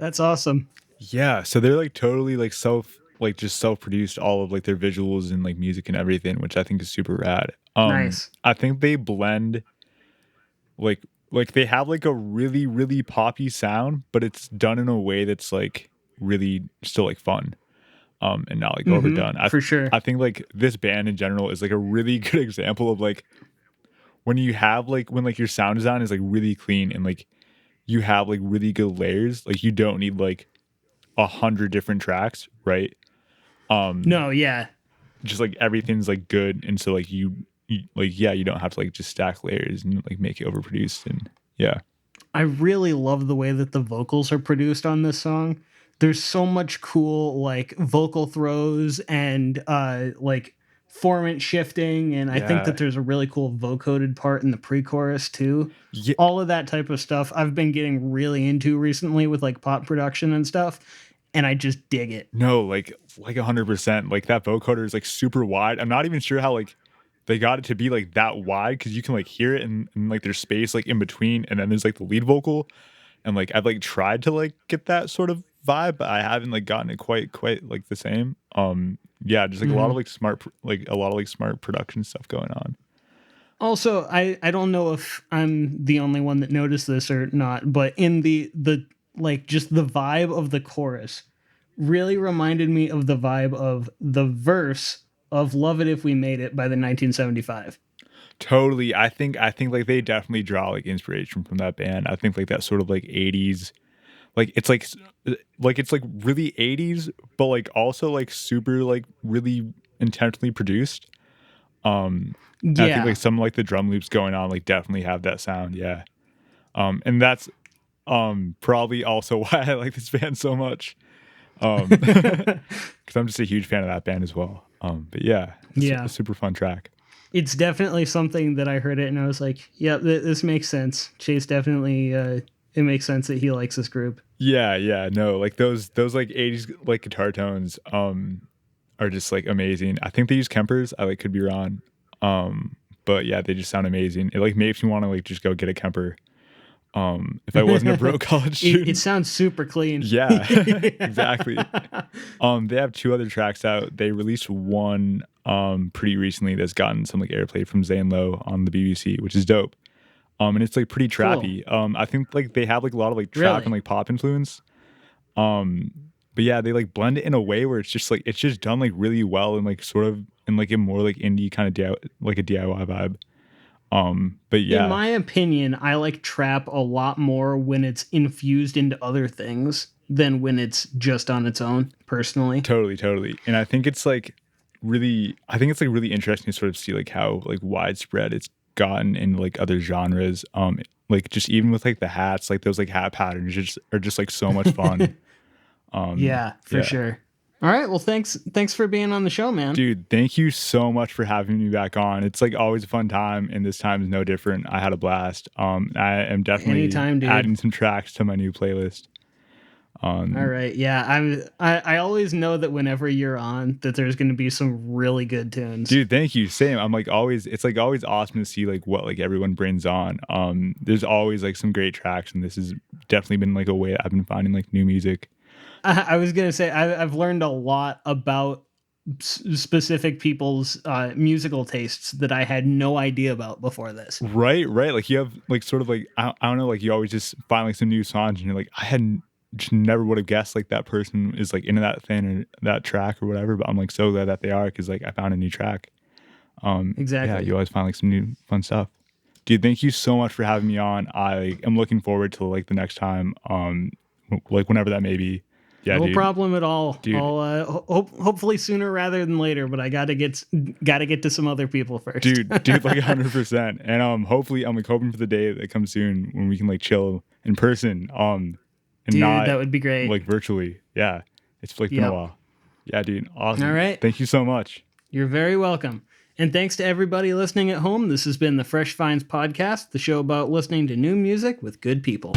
That's awesome. Yeah, so they're like totally like just self-produced all of like their visuals and like music and everything, which I think is super rad. Nice. I think they blend like they have like a really really poppy sound, but it's done in a way that's like really still like fun. And not like overdone. For sure. I think like this band in general is like a really good example of like when you have like when like your sound design is like really clean and like you have like really good layers, like you don't need like 100 different tracks, right? Um, No, yeah. just like everything's like good, and so like you like yeah, you don't have to like just stack layers and like make it overproduced, and yeah, I really love the way that the vocals are produced on this song. There's so much cool like vocal throws and like formant shifting, and I think yeah, that there's a really cool vocoded part in the pre-chorus too. yeah. All of that type of stuff I've been getting really into recently with like pop production and stuff, and I just dig it. No, like 100%. Like that vocoder is like super wide. I'm not even sure how like they got it to be like that wide because you can like hear it and like there's space like in between, and then there's like the lead vocal, and like I've like tried to like get that sort of vibe, but I haven't like gotten it quite like the same. Yeah, just like a lot of Mhm. like like a lot of like smart production stuff going on. Also, I don't know if I'm the only one that noticed this or not, but in the like just the vibe of the chorus really reminded me of the vibe of the verse of Love It If We Made It by the 1975. Totally. I think like they definitely draw like inspiration from that band. I think like that sort of like 80s, like it's like really 80s, but like also like super like really intentionally produced. And I think like Yeah. some like the drum loops going on like definitely have that sound. Yeah. And that's probably also why I like this band so much. Because I'm just a huge fan of that band as well. But yeah, it's a Yeah. super fun track. It's definitely something that I heard it and I was like, yeah, this makes sense. Chase definitely it makes sense that he likes this group. Yeah, yeah, no, like those like 80s like guitar tones are just like amazing. I think they use Kempers. I like could be wrong. But yeah, they just sound amazing. It like makes me want to like just go get a Kemper. If I wasn't a broke college It student. sounds super clean. Yeah, exactly. They have two other tracks out. They released one pretty recently that's gotten some like airplay from Zane Lowe on the BBC, which is dope. And it's like pretty Cool. trappy. I think like they have like a lot of like trap and Really? like pop influence. Um, but yeah, they like blend it in a way where it's just done like really well and like sort of in like a more like indie kind of like a DIY vibe. But In yeah, my opinion, I like trap a lot more when it's infused into other things than when it's just on its own, personally. totally. And I think it's like really interesting to sort of see like how like widespread it's gotten in like other genres. Like just even with like the hats, like those like hat patterns just are just like so much fun. Yeah, for Yeah. sure. All right, well thanks for being on the show, man. Dude, thank you so much for having me back on. It's like always a fun time, and this time is no different. I had a blast. I am definitely Anytime, dude. adding some tracks to my new playlist. All Um, right. Yeah, I always know that whenever you're on that there's going to be some really good tunes. dude, thank you. Same. I'm like always. It's like always awesome to see like what like everyone brings on. There's always like some great tracks, and this has definitely been like a way I've been finding like new music. I was going to say I've learned a lot about specific people's musical tastes that I had no idea about before this. Right. Like you have like sort of like I don't know, like you always just find like some new songs and you're like, I hadn't just never would have guessed like that person is like into that thing or that track or whatever. But I'm like so glad that they are because like I found a new track. Yeah, Exactly. you always find like some new fun stuff. Dude, thank you so much for having me on. I am looking forward to like the next time. Like whenever that may be. Yeah, No dude. problem at all. Dude, I'll hopefully sooner rather than later, but I got to get to some other people first. dude, like 100%. And hopefully I'm like hoping for the day that comes soon when we can like chill in person. And Dude, not that would be great. like virtually. Yeah. It's like been a Yep. while. Yeah, dude. All Awesome. right. Thank you so much. You're very welcome. And thanks to everybody listening at home. This has been the Fresh Finds Podcast, the show about listening to new music with good people.